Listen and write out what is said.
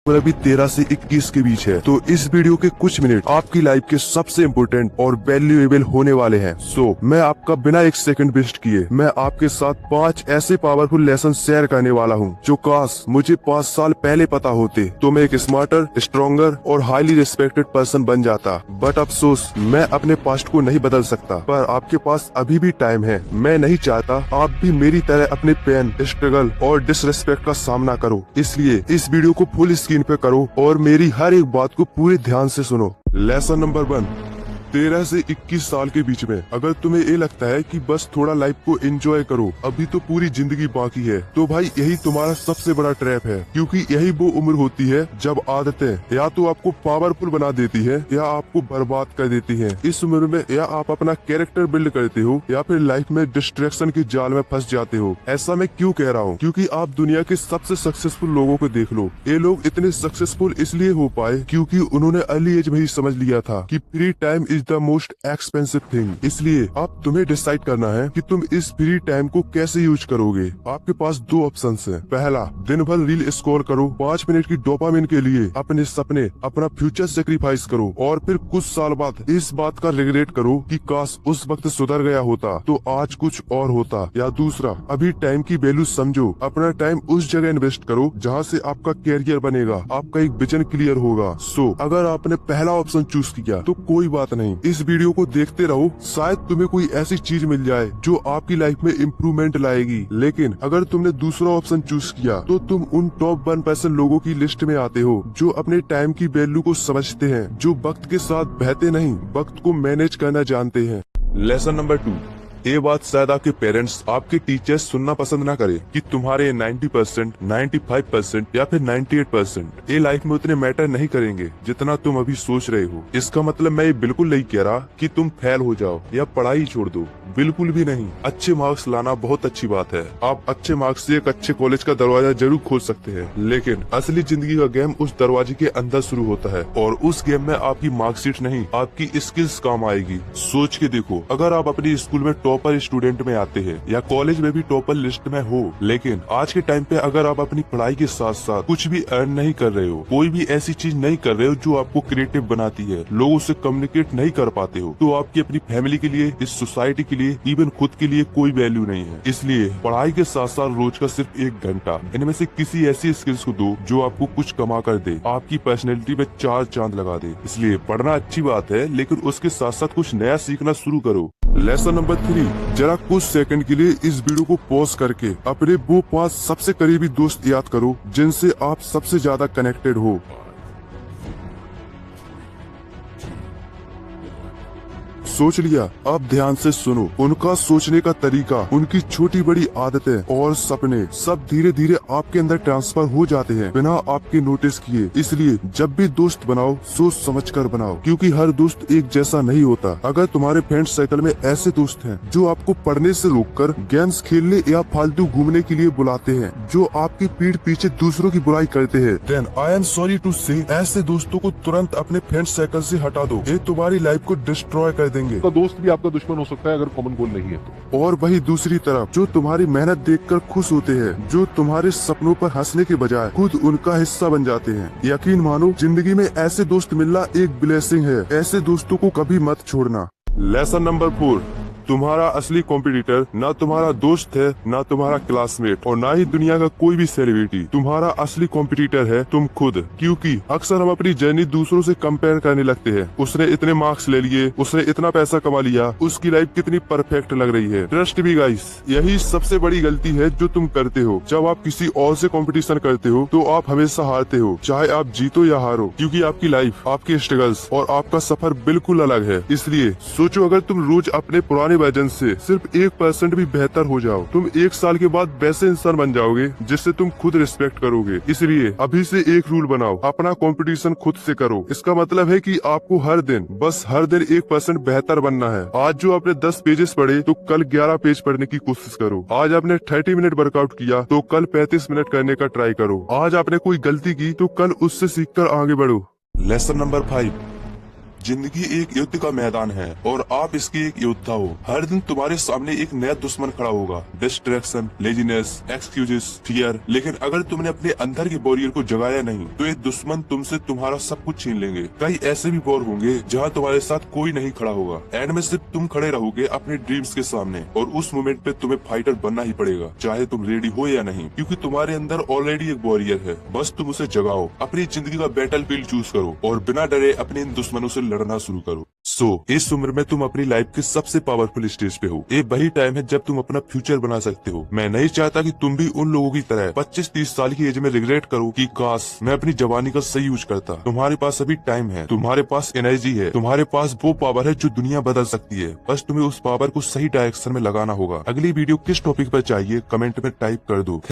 और अभी 13 से 21 के बीच है। तो इस वीडियो के कुछ मिनट आपकी लाइफ के सबसे इम्पोर्टेंट और वैल्यूएबल होने वाले हैं। मैं आपका बिना एक सेकंड वेस्ट किए मैं आपके साथ 5 ऐसे पावरफुल लेसन शेयर करने वाला हूं, जो काश मुझे 5 साल पहले पता होते तो मैं एक स्मार्टर, स्ट्रॉन्गर और हाईली रिस्पेक्टेड पर्सन बन जाता। बट अफसोस मैं अपने पास्ट को नहीं बदल सकता, पर आपके पास अभी भी टाइम है। मैं नहीं चाहता आप भी मेरी तरह अपने पेन, स्ट्रगल और डिसरिस्पेक्ट का सामना करो। इसलिए इस वीडियो को फुल स्क्रीन पे करो और मेरी हर एक बात को पूरे ध्यान से सुनो। लेसन नंबर 1, 13 से 21 साल के बीच में अगर तुम्हें ये लगता है कि बस थोड़ा लाइफ को एंजॉय करो, अभी तो पूरी जिंदगी बाकी है, तो भाई यही तुम्हारा सबसे बड़ा ट्रैप है। क्योंकि यही वो उम्र होती है जब आदतें या तो आपको पावरफुल बना देती है या आपको बर्बाद कर देती है। इस उम्र में या आप अपना कैरेक्टर बिल्ड करते हो या फिर लाइफ में डिस्ट्रैक्शन के जाल में फंस जाते हो। ऐसा मैं क्यों कह रहा हूँ? क्योंकि आप दुनिया के सबसे सक्सेसफुल लोगों को देख लो। ये लोग इतने सक्सेसफुल इसलिए हो पाए क्योंकि उन्होंने अर्ली एज में ही समझ लिया था कि free time is the most expensive thing. इसलिए अब तुम्हें डिसाइड करना है कि तुम इस फ्री टाइम को कैसे यूज करोगे। आपके पास 2 ऑप्शंस हैं। पहला, दिन भर रील स्क्रॉल करो, 5 मिनट की डोपामिन के लिए अपने सपने, अपना फ्यूचर सेक्रीफाइस करो और फिर कुछ साल बाद इस बात का रिग्रेट करो कि काश उस वक्त सुधर गया होता तो आज कुछ और होता। या दूसरा, अभी टाइम की वैल्यू समझो, अपना टाइम उस जगह इन्वेस्ट करो जहाँ से आपका कैरियर बनेगा, आपका एक विजन क्लियर होगा। अगर आपने पहला ऑप्शन चूज किया तो कोई बात नहीं, इस वीडियो को देखते रहो, शायद तुम्हें कोई ऐसी चीज मिल जाए जो आपकी लाइफ में इम्प्रूवमेंट लाएगी। लेकिन अगर तुमने दूसरा ऑप्शन चूज किया तो तुम उन टॉप 1% लोगों की लिस्ट में आते हो जो अपने टाइम की वैल्यू को समझते हैं, जो वक्त के साथ बहते नहीं, वक्त को मैनेज करना जानते हैं। लेसन नंबर 2, ये बात शायद आपके पेरेंट्स, आपके टीचर्स सुनना पसंद ना करे कि तुम्हारे 90%, 95% या फिर 98% ये लाइफ में उतने मैटर नहीं करेंगे जितना तुम अभी सोच रहे हो। इसका मतलब मैं ये बिल्कुल नहीं कह रहा कि तुम फेल हो जाओ या पढ़ाई छोड़ दो, बिल्कुल भी नहीं। अच्छे मार्क्स लाना बहुत अच्छी बात है, आप अच्छे मार्क्स से एक अच्छे कॉलेज का दरवाजा जरूर खोल सकते हैं, लेकिन असली जिंदगी का गेम उस दरवाजे के अंदर शुरू होता है और उस गेम में आपकी मार्कशीट नहीं, आपकी स्किल्स काम आएगी। सोच के देखो, अगर आप अपनी स्कूल में टॉपर स्टूडेंट में आते हैं या कॉलेज में भी टॉपर लिस्ट में हो, लेकिन आज के टाइम पे अगर आप अपनी पढ़ाई के साथ साथ कुछ भी अर्न नहीं कर रहे हो, कोई भी ऐसी चीज नहीं कर रहे हो जो आपको क्रिएटिव बनाती है, लोगों से कम्युनिकेट नहीं कर पाते हो, तो आपकी अपनी फैमिली के लिए, इस सोसाइटी के लिए, इवन खुद के लिए कोई वैल्यू नहीं है। इसलिए पढ़ाई के साथ साथ रोज का सिर्फ 1 घंटा इनमें से किसी ऐसी स्किल्स को दो जो आपको कुछ कमा कर दे, आपकी पर्सनैलिटी पे 4 चांद लगा दे। इसलिए पढ़ना अच्छी बात है, लेकिन उसके साथ साथ कुछ नया सीखना शुरू करो। लेसन नंबर 3, जरा कुछ सेकंड के लिए इस वीडियो को पॉज करके अपने वो 5 सबसे करीबी दोस्त याद करो जिनसे आप सबसे ज्यादा कनेक्टेड हो। सोच लिया? अब ध्यान से सुनो। उनका सोचने का तरीका, उनकी छोटी बड़ी आदतें और सपने सब धीरे धीरे आपके अंदर ट्रांसफर हो जाते हैं बिना आपके नोटिस किए। इसलिए जब भी दोस्त बनाओ, सोच समझ कर बनाओ, क्योंकि हर दोस्त एक जैसा नहीं होता। अगर तुम्हारे फ्रेंड सर्कल में ऐसे दोस्त हैं जो आपको पढ़ने से रोककर गेम्स खेलने या फालतू घूमने के लिए बुलाते हैं, जो आपकी पीठ पीछे दूसरों की बुराई करते हैं, then I am sorry to say ऐसे दोस्तों को तुरंत अपने फ्रेंड सर्कल से हटा दो। ये तुम्हारी लाइफ को डिस्ट्रॉय कर देंगे। तो दोस्त भी आपका दुश्मन हो सकता है अगर कॉमन गोल नहीं है तो। और वही दूसरी तरफ जो तुम्हारी मेहनत देखकर खुश होते हैं, जो तुम्हारे सपनों पर हंसने के बजाय खुद उनका हिस्सा बन जाते हैं। यकीन मानो, जिंदगी में ऐसे दोस्त मिलना एक ब्लेसिंग है। ऐसे दोस्तों को कभी मत छोड़ना। लेसन नंबर 4, तुम्हारा असली कॉम्पिटिटर ना तुम्हारा दोस्त है, ना तुम्हारा क्लासमेट और ना ही दुनिया का कोई भी सेलिब्रिटी। तुम्हारा असली कॉम्पिटिटर है तुम खुद। क्योंकि अक्सर हम अपनी जर्नी दूसरों से कंपेयर करने लगते हैं। उसने इतने मार्क्स ले लिए, उसने इतना पैसा कमा लिया, उसकी लाइफ कितनी परफेक्ट लग रही है। ट्रस्ट मी गाइस, यही सबसे बड़ी गलती है जो तुम करते हो। जब आप किसी और से कंपटीशन करते हो तो आप हमेशा हारते हो, चाहे आप जीतो या हारो, क्योंकि आपकी लाइफ, आपके स्ट्रगल्स और आपका सफर बिल्कुल अलग है। इसलिए सोचो, अगर तुम रोज अपने पुराने वर्जन से सिर्फ 1% भी बेहतर हो जाओ, तुम 1 साल के बाद वैसे इंसान बन जाओगे जिससे तुम खुद रिस्पेक्ट करोगे। इसलिए अभी से एक रूल बनाओ, अपना कंपटीशन खुद से करो। इसका मतलब है कि आपको हर दिन, बस हर दिन 1% बेहतर बनना है। आज जो आपने 10 पेजेस पढ़े तो कल 11 पेज पढ़ने की कोशिश करो। आज आपने 30 मिनट वर्कआउट किया तो कल 35 मिनट करने का ट्राई करो। आज आपने कोई गलती की तो कल उससे सीखकर आगे बढ़ो। लेसन नंबर 5, जिंदगी एक युद्ध का मैदान है और आप इसके एक योद्धा हो। हर दिन तुम्हारे सामने एक नया दुश्मन खड़ा होगा, डिस्ट्रैक्शन, लेजीनेस, एक्सक्यूजेस, फियर। लेकिन अगर तुमने अपने अंदर के वॉरियर को जगाया नहीं तो ये दुश्मन तुमसे तुम्हारा सब कुछ छीन लेंगे। कई ऐसे भी वॉर होंगे जहाँ तुम्हारे साथ कोई नहीं खड़ा होगा, एंड में सिर्फ तुम खड़े रहोगे अपने ड्रीम्स के सामने, और उस मोमेंट पे तुम्हें फाइटर बनना ही पड़ेगा, चाहे तुम रेडी हो या नहीं, क्योंकि तुम्हारे अंदर ऑलरेडी एक वॉरियर है। बस तुम उसे जगाओ, अपनी जिंदगी का बैटल फील्ड चूज करो और बिना डरे अपने इन दुश्मनों से लड़ना शुरू करो। इस उम्र में तुम अपनी लाइफ के सबसे पावरफुल स्टेज पे हो। ये वही टाइम है जब तुम अपना फ्यूचर बना सकते हो। मैं नहीं चाहता कि तुम भी उन लोगों की तरह 25-30 साल की एज में रिग्रेट करो कि काश मैं अपनी जवानी का सही यूज करता। तुम्हारे पास अभी टाइम है, तुम्हारे पास एनर्जी है, तुम्हारे पास वो पावर है जो दुनिया बदल सकती है। बस तुम्हें उस पावर को सही डायरेक्शन में लगाना होगा। अगली वीडियो किस टॉपिक पर चाहिए कमेंट में टाइप कर दो।